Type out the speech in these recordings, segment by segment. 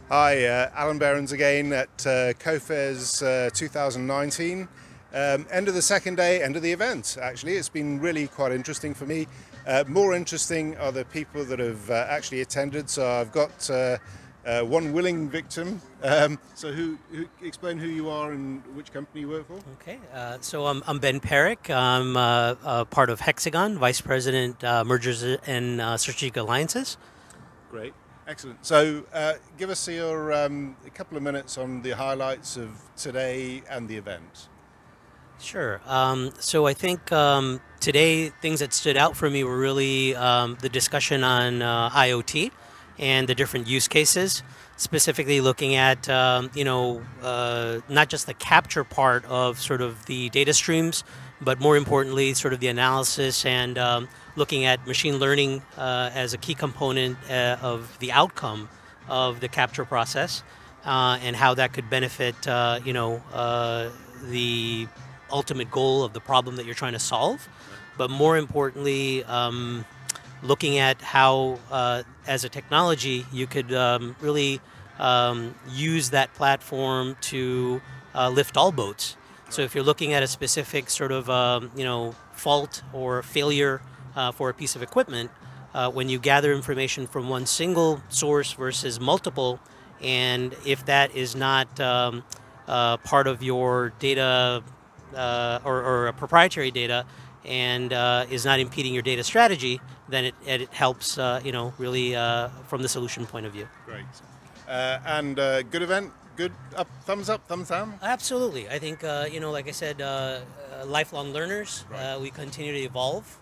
Hi, Alan Behrens again at COFES 2019. End of the second day, end of the event. Actually, it's been really quite interesting for me. More interesting are the people that have actually attended. So I've got one willing victim. So who explain who you are and which company you work for? Okay, so I'm Ben Perrick. I'm part of Hexagon, Vice President, Mergers and Strategic Alliances. Great. Excellent. So give us your a couple of minutes on the highlights of today and the event. Sure. So I think today things that stood out for me were really the discussion on IoT and the different use cases, specifically looking at not just the capture part of sort of the data streams, but more importantly, sort of the analysis and looking at machine learning as a key component of the outcome of the capture process and how that could benefit the ultimate goal of the problem that you're trying to solve, but more importantly, looking at how, as a technology, you could really use that platform to lift all boats. So if you're looking at a specific sort of fault or failure for a piece of equipment, when you gather information from one single source versus multiple, and if that is not part of your data or a proprietary data and is not impeding your data strategy, then it helps really from the solution point of view. Great. And good event. Good. Thumbs up, thumbs down. Absolutely. I think like I said, lifelong learners. Right. We continue to evolve.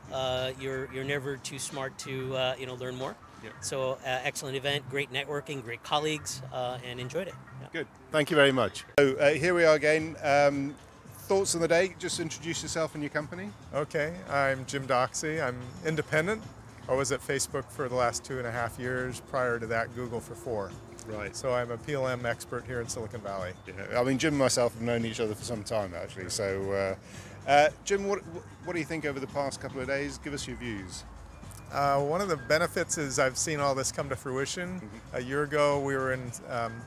You're never too smart to learn more. Yep. So excellent event, great networking, great colleagues, and enjoyed it. Yeah. Good. Thank you very much. So here we are again. Thoughts on the day? Just introduce yourself and your company. Okay, I'm Jim Doxey. I'm independent. I was at Facebook for the last 2.5 years. Prior to that, Google for 4. Right. So I'm a PLM expert here in Silicon Valley. Yeah. I mean, Jim and myself have known each other for some time, actually. So, Jim, what do you think over the past couple of days? Give us your views. One of the benefits is I've seen all this come to fruition. A year ago, we were in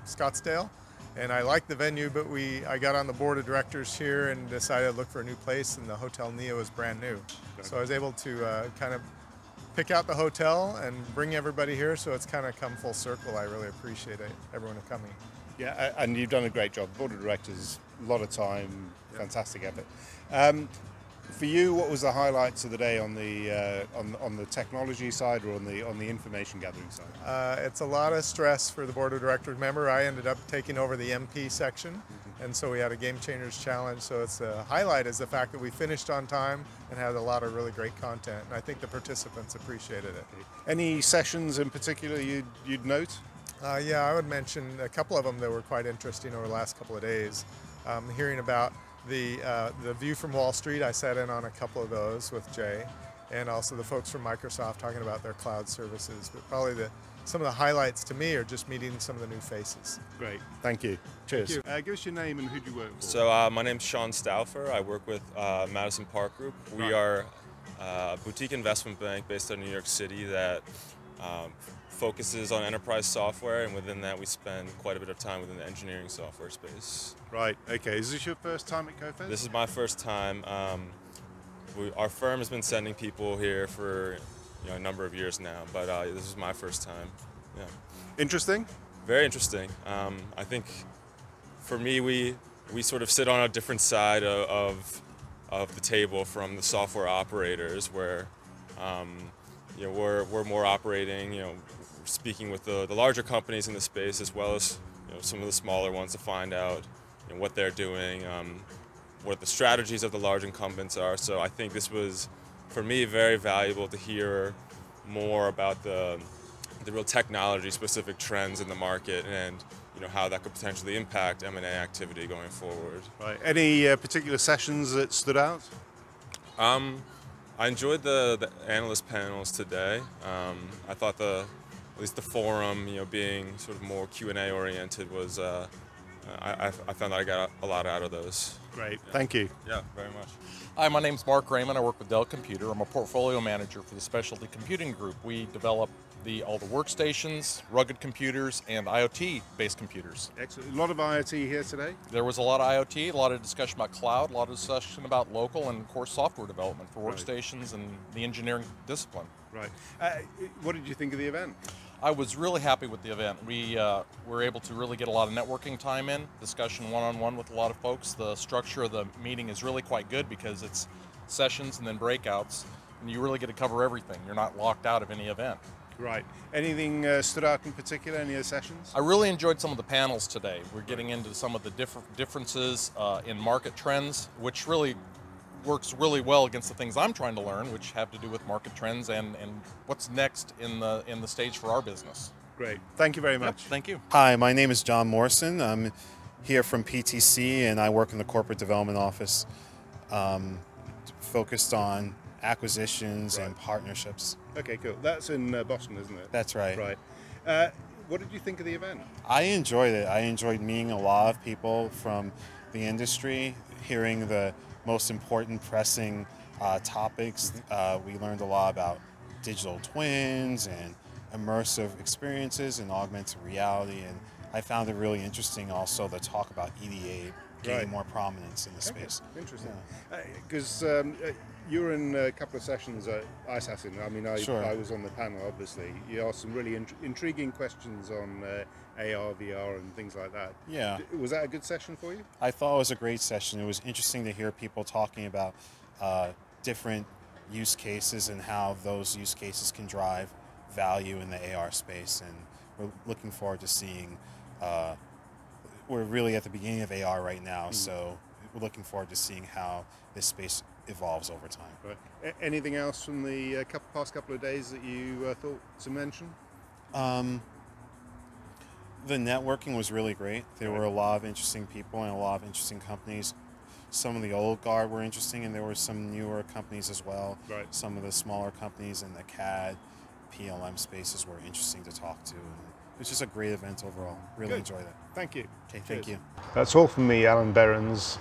Scottsdale. And I liked the venue, but I got on the board of directors here and decided to look for a new place, and the Hotel Neo is brand new. Okay. So I was able to kind of pick out the hotel and bring everybody here, so it's kind of come full circle. I really appreciate everyone coming. Yeah, and you've done a great job. Board of directors, a lot of time, fantastic effort. For you, what was the highlights of the day on the technology side or on the information gathering side? It's a lot of stress for the board of directors. Remember, I ended up taking over the MP section, and so we had a Game Changers Challenge. So it's the highlight is the fact that we finished on time and had a lot of really great content. And I think the participants appreciated it. Any sessions in particular you'd note? Yeah, I would mention a couple of them that were quite interesting over the last couple of days. Hearing about the view from Wall Street, I sat in on a couple of those with Jay, and also the folks from Microsoft talking about their cloud services. But probably some of the highlights to me are just meeting some of the new faces. Great, thank you. Cheers. Thank you. Give us your name and who do you work for? So my name's Sean Stauffer. I work with Madison Park Group. We are a boutique investment bank based in New York City that focuses on enterprise software, and within that we spend quite a bit of time within the engineering software space. Right, okay. Is this your first time at COFES? This is my first time. Our firm has been sending people here for a number of years now, but this is my first time. Yeah. Interesting? Very interesting. I think for me, we sort of sit on a different side of the table from the software operators, where we're more operating, speaking with the larger companies in the space, as well as some of the smaller ones, to find out what they're doing, what the strategies of the large incumbents are. So I think this was, for me, very valuable to hear more about the real technology-specific trends in the market, and how that could potentially impact M&A activity going forward. Right. Any particular sessions that stood out? I enjoyed the analyst panels today. I thought at least the forum, being sort of more Q&A oriented, was I found that I got a lot out of those. Great, yeah. Thank you. Yeah, very much. Hi, my name's Mark Raymond. I work with Dell Computer. I'm a portfolio manager for the Specialty Computing Group. We develop all the workstations, rugged computers, and IoT-based computers. Excellent. A lot of IoT here today. There was a lot of IoT, a lot of discussion about cloud, a lot of discussion about local, and of course software development for workstations and the engineering discipline. Right. What did you think of the event? I was really happy with the event. We were able to really get a lot of networking time in, discussion one-on-one with a lot of folks. The structure of the meeting is really quite good because it's sessions and then breakouts, and you really get to cover everything. You're not locked out of any event. Right. Anything stood out in particular, any of the sessions? I really enjoyed some of the panels today. We're getting into some of the differences in market trends, which really works really well against the things I'm trying to learn, which have to do with market trends and what's next in the stage for our business. Great. Thank you very much. Yep, thank you. Hi, my name is John Morrison. I'm here from PTC and I work in the corporate development office, focused on acquisitions and partnerships. Okay, cool. That's in Boston, isn't it? That's right. Right. What did you think of the event? I enjoyed it. I enjoyed meeting a lot of people from the industry, hearing the most important pressing topics. We learned a lot about digital twins and immersive experiences and augmented reality, and I found it really interesting also to talk about EDA gaining more prominence in the space. Interesting. Because you were in a couple of sessions at ISASSIN. I mean, I was on the panel, obviously. You asked some really intriguing questions on AR, VR, and things like that. Yeah. Was that a good session for you? I thought it was a great session. It was interesting to hear people talking about different use cases and how those use cases can drive value in the AR space. And we're looking forward to seeing, we're really at the beginning of AR right now, so we're looking forward to seeing how this space evolves over time. Right. Anything else from the past couple of days that you thought to mention? The networking was really great. There were a lot of interesting people and a lot of interesting companies. Some of the old guard were interesting, and there were some newer companies as well. Right. Some of the smaller companies in the CAD, PLM spaces were interesting to talk to. It was just a great event overall. Really enjoyed it. Thank you. Okay, thank you. That's all from me, Alan Behrens,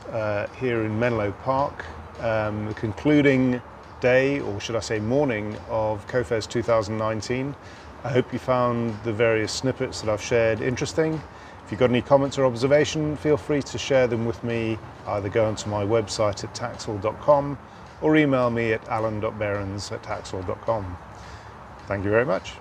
here in Menlo Park. The concluding day, or should I say morning, of COFES 2019. I hope you found the various snippets that I've shared interesting. If you've got any comments or observation, feel free to share them with me. Either go onto my website at taxel.com or email me at alan.behrens@taxel.com. Thank you very much.